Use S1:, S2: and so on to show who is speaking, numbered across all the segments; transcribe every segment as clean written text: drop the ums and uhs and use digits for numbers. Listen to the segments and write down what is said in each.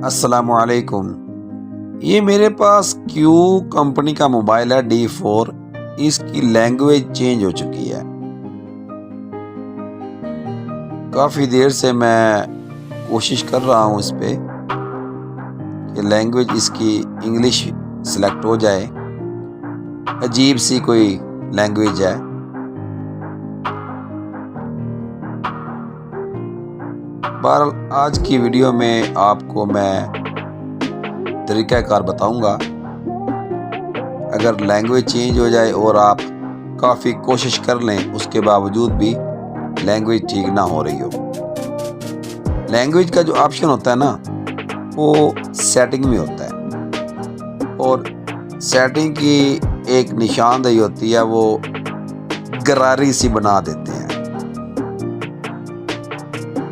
S1: السلام علیکم۔ یہ میرے پاس کیو کمپنی کا موبائل ہے D4۔ اس کی لینگویج چینج ہو چکی ہے۔ کافی دیر سے میں کوشش کر رہا ہوں اس پہ کہ لینگویج اس کی انگلش سلیکٹ ہو جائے۔ عجیب سی کوئی لینگویج ہے۔ بہرحال آج کی ویڈیو میں آپ کو میں طریقہ کار بتاؤں گا۔ اگر لینگویج چینج ہو جائے اور آپ کافی کوشش کر لیں اس کے باوجود بھی لینگویج ٹھیک نہ ہو رہی ہو، لینگویج کا جو آپشن ہوتا ہے نا وہ سیٹنگ میں ہوتا ہے، اور سیٹنگ کی ایک نشاندہی ہوتی ہے، وہ گراری سی بنا دیتے ہیں۔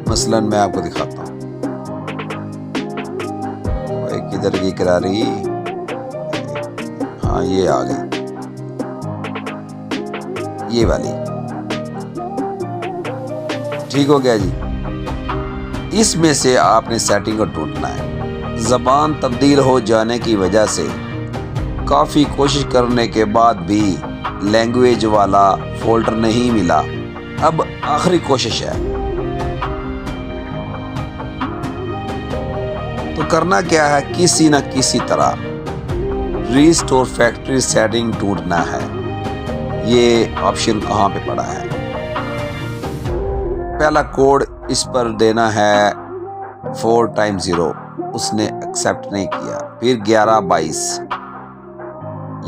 S1: مثلا میں آپ کو دکھاتا ہوں، کدھر کی گراری، ہاں یہ آ گئی، یہ والی ٹھیک ہو گیا جی۔ اس میں سے آپ نے سیٹنگ کو ڈھونڈنا ہے۔ زبان تبدیل ہو جانے کی وجہ سے کافی کوشش کرنے کے بعد بھی لینگویج والا فولڈر نہیں ملا۔ اب آخری کوشش ہے، تو کرنا کیا ہے، کسی نہ کسی طرح ریسٹور فیکٹری سیٹنگ ڈھونڈنا ہے۔ یہ آپشن کہاں پہ پڑا ہے؟ پہلا کوڈ اس پر دینا ہے 4x0، اس نے ایکسیپٹ نہیں کیا۔ پھر 1122،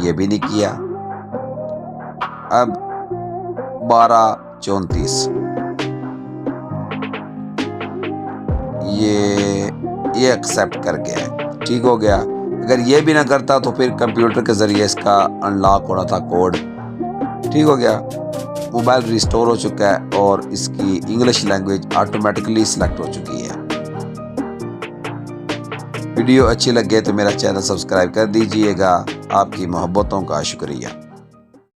S1: یہ بھی نہیں کیا۔ اب 1234، یہ ایکسیپٹ کر گیا، ٹھیک ہو گیا۔ اگر یہ بھی نہ کرتا تو پھر کمپیوٹر کے ذریعے اس کا انلاک ہونا تھا کوڈ، ٹھیک ہو گیا۔ موبائل ریسٹور ہو چکا ہے اور اس کی انگلش لینگویج آٹومیٹکلی سلیکٹ ہو چکی ہے۔ ویڈیو اچھی لگے تو میرا چینل سبسکرائب کر دیجئے گا۔ آپ کی محبتوں کا شکریہ۔